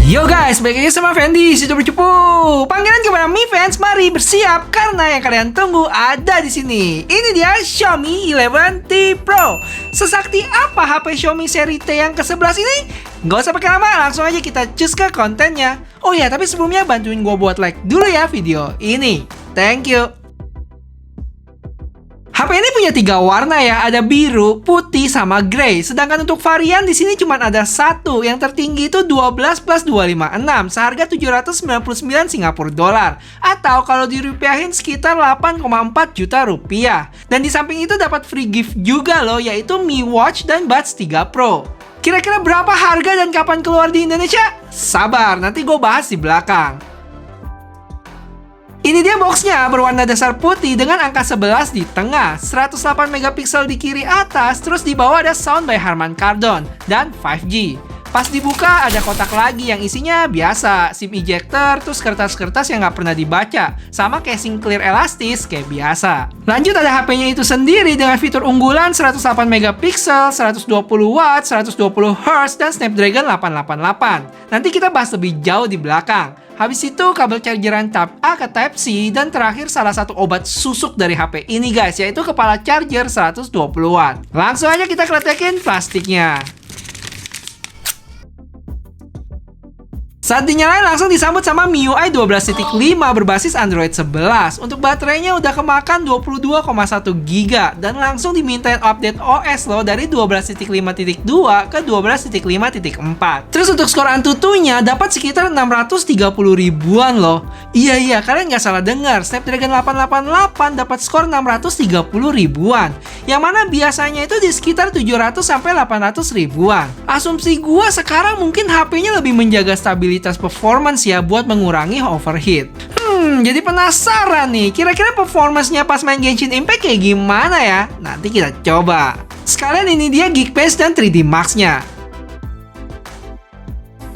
Yo guys, balik lagi sama Fendi, situ bercupu. Panggilan kepada Mi Fans, mari bersiap karena yang kalian tunggu ada di sini. Ini dia Xiaomi 11T Pro. Sesakti apa HP Xiaomi seri T yang ke-11 ini? Gak usah pakai lama, langsung aja kita cus ke kontennya. Oh ya, tapi sebelumnya bantuin gue buat like dulu ya video ini. Thank you. HP ini punya 3 warna ya, ada biru, putih, sama grey. Sedangkan untuk varian di sini cuma ada satu, yang tertinggi itu 12 plus 256, seharga 799 Singapura dolar. Atau kalau dirupiahin sekitar 8,4 juta rupiah. Dan di samping itu dapat free gift juga loh, yaitu Mi Watch dan Buds 3 Pro. Kira-kira berapa harga dan kapan keluar di Indonesia? Sabar, nanti gue bahas di belakang. Ini dia boxnya, berwarna dasar putih dengan angka 11 di tengah, 108 megapiksel di kiri atas, terus di bawah ada sound by Harman Kardon, dan 5G. Pas dibuka ada kotak lagi yang isinya biasa, SIM ejector, terus kertas-kertas yang nggak pernah dibaca, sama casing clear elastis kayak biasa. Lanjut ada HP-nya itu sendiri dengan fitur unggulan 108 megapiksel, 120 watt, 120 Hz, dan Snapdragon 888. Nanti kita bahas lebih jauh di belakang. Habis itu kabel chargeran Type A ke Type C, dan terakhir salah satu obat susuk dari HP ini guys, yaitu kepala charger 120 watt. Langsung aja kita kletekin plastiknya. Saat dinyalain langsung disambut sama MIUI 12.5 berbasis Android 11. Untuk baterainya udah kemakan 22,1 GB dan langsung dimintain update OS loh dari 12.5.2 ke 12.5.4. Terus untuk skor Antutunya dapat sekitar 630 ribuan loh. Iya, kalian nggak salah dengar, Snapdragon 888 dapat skor 630 ribuan. Yang mana biasanya itu di sekitar 700 sampai 800 ribuan. Asumsi gua sekarang mungkin HP-nya lebih menjaga stabilitas performance ya buat mengurangi overheat. Jadi penasaran nih, kira-kira performance-nya pas main Genshin Impact kayak gimana ya? Nanti kita coba. Sekalian ini dia Geekbench dan 3D Max-nya.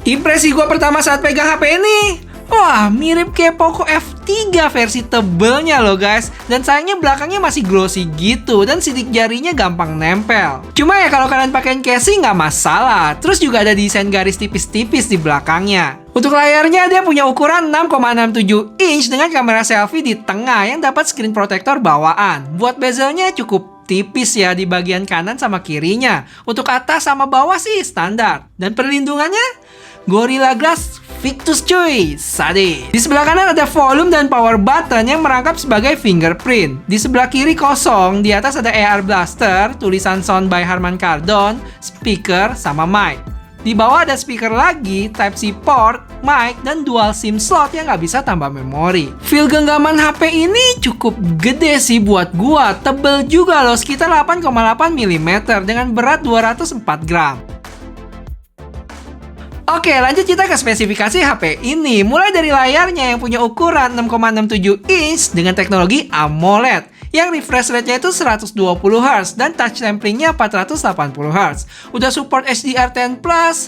Impresi gue pertama saat pegang HP ini, wah, mirip kayak Poco F3 versi tebelnya loh guys. Dan sayangnya belakangnya masih glossy gitu, dan sidik jarinya gampang nempel. Cuma ya kalau kalian pakein casing nggak masalah. Terus juga ada desain garis tipis-tipis di belakangnya. Untuk layarnya dia punya ukuran 6,67 inch dengan kamera selfie di tengah yang dapat screen protector bawaan. Buat bezelnya cukup tipis ya di bagian kanan sama kirinya. Untuk atas sama bawah sih standar. Dan perlindungannya Gorilla Glass Victus cuy, sadis. Di sebelah kanan ada volume dan power button yang merangkap sebagai fingerprint. Di sebelah kiri kosong, di atas ada AR Blaster, tulisan sound by Harman Kardon, speaker, sama mic. Di bawah ada speaker lagi, Type-C port, mic, dan dual SIM slot yang nggak bisa tambah memori. Feel genggaman HP ini cukup gede sih buat gua, tebel juga loh, sekitar 8,8 mm dengan berat 204 gram. Oke, lanjut kita ke spesifikasi HP ini. Mulai dari layarnya yang punya ukuran 6,67 inch dengan teknologi AMOLED yang refresh rate-nya itu 120 Hz dan touch sampling-nya 480 Hz. Udah support HDR10+,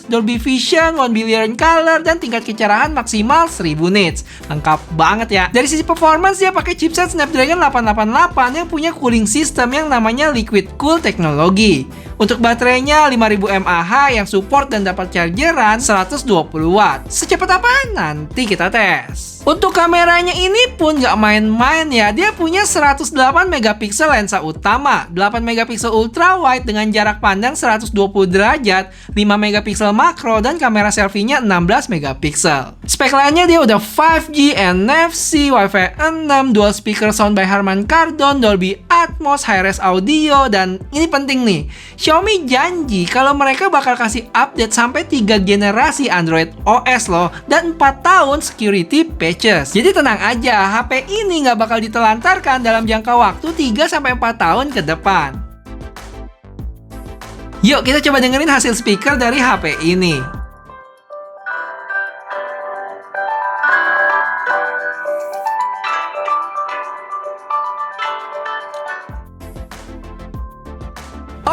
Dolby Vision, 1 billion color, dan tingkat kecerahan maksimal 1000 nits. Lengkap banget ya. Dari sisi performance dia pakai chipset Snapdragon 888 yang punya cooling system yang namanya Liquid Cool Technology. Untuk baterainya 5000 mAh yang support dan dapat chargeran 120 watt. Secepat apa? Nanti kita tes. Untuk kameranya ini pun gak main-main ya. Dia punya 108 megapiksel lensa utama, 8 megapiksel ultra wide dengan jarak pandang 120 derajat, 5 megapiksel makro, dan kamera selfie-nya 16 megapiksel. Spek lainnya dia udah 5G, NFC, Wi-Fi 6, dual speaker sound by Harman Kardon, Dolby Atmos, high-res audio, dan ini penting nih, Xiaomi janji kalau mereka bakal kasih update sampai 3 generasi Android OS loh, dan 4 tahun security patches. Jadi tenang aja, HP ini nggak bakal ditelantarkan dalam jangka waktu 3-4 tahun ke depan. Yuk kita coba dengerin hasil speaker dari HP ini.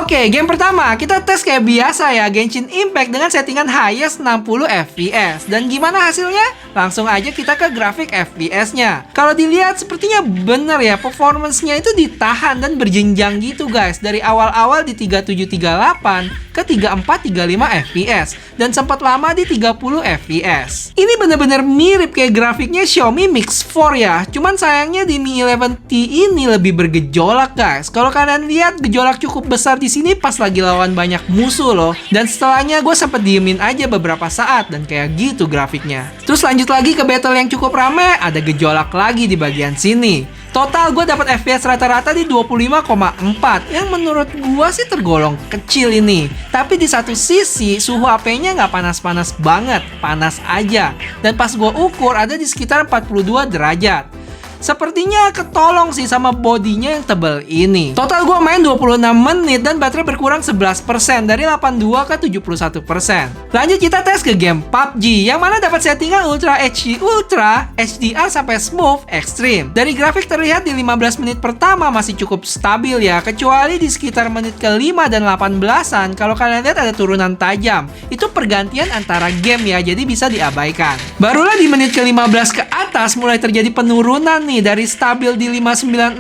Oke, game pertama kita tes kayak biasa ya, Genshin Impact dengan settingan highest 60 fps. Dan gimana hasilnya? Langsung aja kita ke grafik fps-nya. Kalau dilihat sepertinya bener ya, performance-nya itu ditahan dan berjenjang gitu guys. Dari awal-awal di 3738 ke 3435 fps dan sempat lama di 30 fps. Ini bener-bener mirip kayak grafiknya Xiaomi Mix 4 ya. Cuman sayangnya di Mi 11T ini lebih bergejolak guys. Kalau kalian lihat, gejolak cukup besar di sini pas lagi lawan banyak musuh loh. Dan setelahnya gue sempet diemin aja beberapa saat dan kayak gitu grafiknya. Terus lanjut lagi ke battle yang cukup rame, ada gejolak lagi di bagian sini. Total gue dapat FPS rata-rata di 25,4 yang menurut gue sih tergolong kecil ini. Tapi di satu sisi suhu HP-nya nggak panas-panas banget, panas aja. Dan pas gue ukur ada di sekitar 42 derajat. Sepertinya ketolong sih sama bodinya yang tebal ini. Total gue main 26 menit dan baterai berkurang 11% dari 82 ke 71%. Lanjut kita tes ke game PUBG yang mana dapat settingan Ultra HD Ultra, HDR sampai Smooth Extreme. Dari grafik terlihat di 15 menit pertama masih cukup stabil ya, kecuali di sekitar menit ke-5 dan 18-an kalau kalian lihat ada turunan tajam. Itu pergantian antara game ya, jadi bisa diabaikan. Barulah di menit ke-15 ke atas mulai terjadi penurunan nih, dari stabil di 5960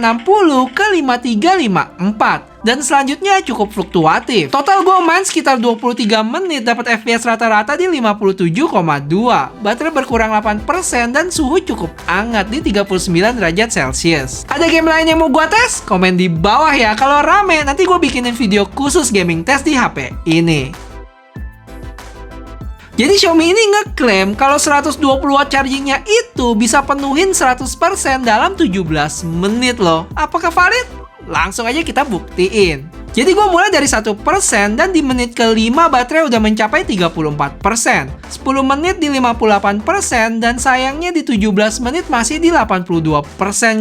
ke 5354 dan selanjutnya cukup fluktuatif. Total gue main sekitar 23 menit dapat FPS rata-rata di 57,2. Baterai berkurang 8% dan suhu cukup hangat di 39 derajat Celcius. Ada game lain yang mau gue tes? Komen di bawah ya. Kalau rame nanti gue bikinin video khusus gaming test di HP ini. Jadi Xiaomi ini ngeklaim kalau 120 watt chargingnya itu bisa penuhin 100% dalam 17 menit loh. Apakah valid? Langsung aja kita buktiin. Jadi gue mulai dari 1% dan di menit ke-5 baterai udah mencapai 34%. 10 menit di 58% dan sayangnya di 17 menit masih di 82%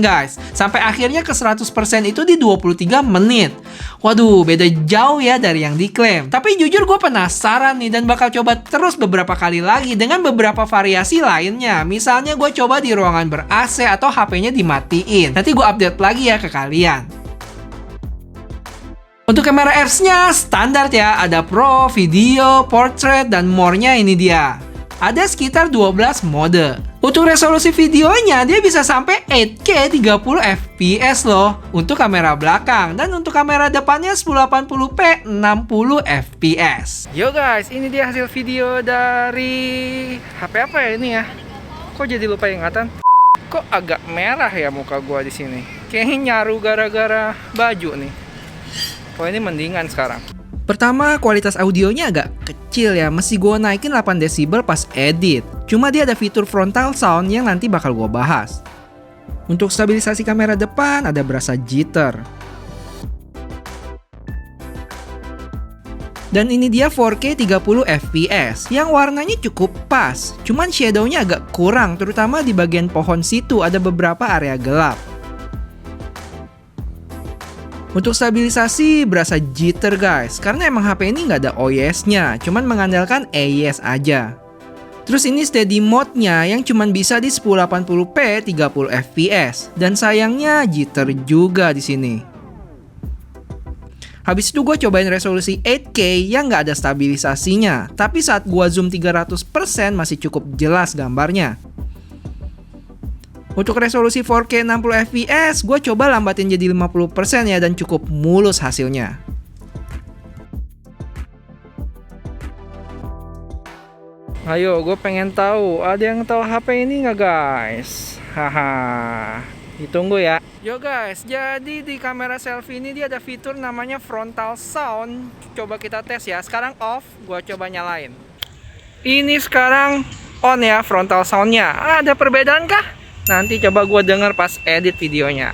guys. Sampai akhirnya ke 100% itu di 23 menit. Waduh, beda jauh ya dari yang diklaim. Tapi jujur gue penasaran nih dan bakal coba terus beberapa kali lagi dengan beberapa variasi lainnya. Misalnya gue coba di ruangan ber-AC atau HP-nya dimatiin. Nanti gue update lagi ya ke kalian. Untuk kamera apps-nya standar ya, ada Pro, Video, Portrait, dan more-nya ini dia. Ada sekitar 12 mode. Untuk resolusi videonya, dia bisa sampai 8K 30 fps loh untuk kamera belakang. Dan untuk kamera depannya 1080p 60 fps. Yo guys, ini dia hasil video dari HP apa ya ini ya? Kok jadi lupa ingatan? Kok agak merah ya muka gua di sini? Kayaknya nyaru gara-gara baju nih. Oh ini mendingan sekarang. Pertama, kualitas audionya agak kecil ya. Mesti gue naikin 8 decibel pas edit. Cuma dia ada fitur frontal sound yang nanti bakal gue bahas. Untuk stabilisasi kamera depan ada berasa jitter. Dan ini dia 4K 30 fps yang warnanya cukup pas. Cuman shadownya agak kurang, terutama di bagian pohon situ ada beberapa area gelap. Untuk stabilisasi berasa jitter guys, karena emang HP ini nggak ada OIS-nya, cuman mengandalkan AIS aja. Terus ini steady mode-nya yang cuman bisa di 1080p 30 fps, dan sayangnya jitter juga di sini. Habis itu gue cobain resolusi 8K yang nggak ada stabilisasinya, tapi saat gue zoom 300% masih cukup jelas gambarnya. Untuk resolusi 4K 60 fps, gue coba lambatin jadi 50% ya dan cukup mulus hasilnya. Ayo, gue pengen tahu, ada yang tahu HP ini nggak guys? Haha, ditunggu ya. Yo guys, jadi di kamera selfie ini dia ada fitur namanya frontal sound. Coba kita tes ya. Sekarang off, gue coba nyalain. Ini sekarang on ya frontal soundnya. Ada perbedaan kah? Nanti coba gue denger pas edit videonya.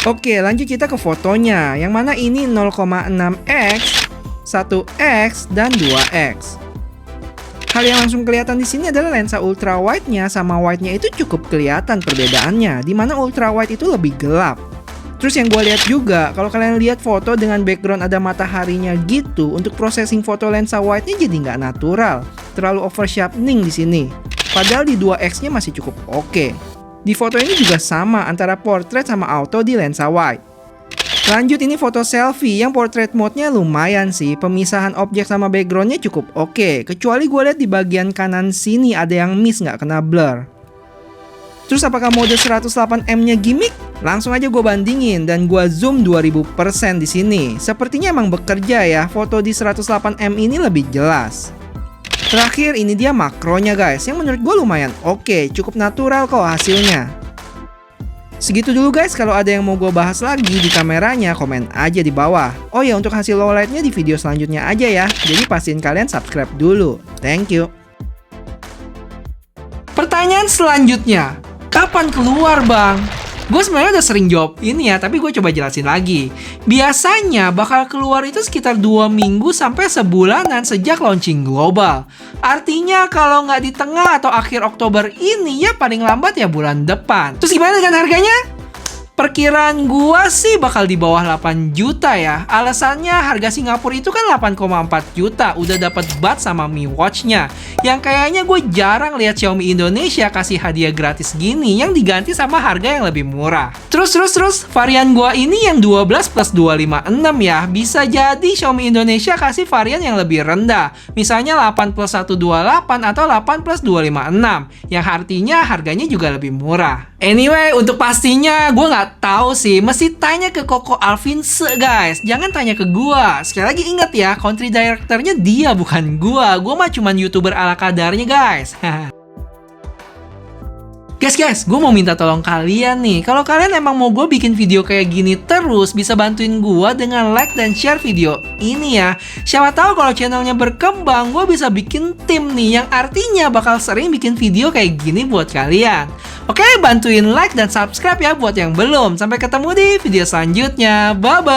Oke, lanjut kita ke fotonya. Yang mana ini 0,6x, 1x, dan 2x. Hal yang langsung kelihatan di sini adalah lensa ultra wide-nya sama wide-nya itu cukup kelihatan perbedaannya. Dimana ultra wide itu lebih gelap. Terus yang gue lihat juga, kalau kalian lihat foto dengan background ada mataharinya gitu, untuk processing foto lensa wide-nya jadi nggak natural. Terlalu oversharpening di sini. Padahal di 2x-nya masih cukup oke. Di foto ini juga sama antara portrait sama auto di lensa wide. Lanjut, ini foto selfie yang portrait mode-nya lumayan sih. Pemisahan objek sama background-nya cukup oke. Kecuali gue lihat di bagian kanan sini ada yang miss, nggak kena blur. Terus apakah mode 108M-nya gimmick? Langsung aja gue bandingin dan gue zoom 2000% di sini. Sepertinya emang bekerja ya, foto di 108M ini lebih jelas. Terakhir, ini dia makronya guys, yang menurut gue lumayan oke, cukup natural kok hasilnya. Segitu dulu guys, kalau ada yang mau gue bahas lagi di kameranya, komen aja di bawah. Oh ya, untuk hasil lowlightnya di video selanjutnya aja ya, jadi pastiin kalian subscribe dulu. Thank you. Pertanyaan selanjutnya, kapan keluar bang? Gue sebenarnya udah sering jawab ini ya, tapi gue coba jelasin lagi. Biasanya bakal keluar itu sekitar 2 minggu sampai sebulanan sejak launching global. Artinya kalau nggak di tengah atau akhir Oktober ini, ya paling lambat ya bulan depan. Terus gimana dengan harganya? Perkiraan gua sih bakal di bawah 8 juta ya. Alasannya harga Singapura itu kan 8,4 juta. Udah dapat buds sama Mi Watch-nya. Yang kayaknya gue jarang lihat Xiaomi Indonesia kasih hadiah gratis gini yang diganti sama harga yang lebih murah. Terus varian gua ini yang 12 plus 256 ya. Bisa jadi Xiaomi Indonesia kasih varian yang lebih rendah. Misalnya 8 plus 128 atau 8 plus 256. Yang artinya harganya juga lebih murah. Anyway, untuk pastinya gue nggak tahu sih. Mesti tanya ke Koko Alvinse guys. Jangan tanya ke gua. Sekali lagi ingat ya, country directornya dia bukan gua. Gua mah cuman YouTuber ala kadarnya guys. Guys, gue mau minta tolong kalian nih. Kalau kalian emang mau gue bikin video kayak gini terus, bisa bantuin gue dengan like dan share video ini ya. Siapa tahu kalau channelnya berkembang, gue bisa bikin tim nih yang artinya bakal sering bikin video kayak gini buat kalian. Oke, bantuin like dan subscribe ya buat yang belum. Sampai ketemu di video selanjutnya. Bye-bye.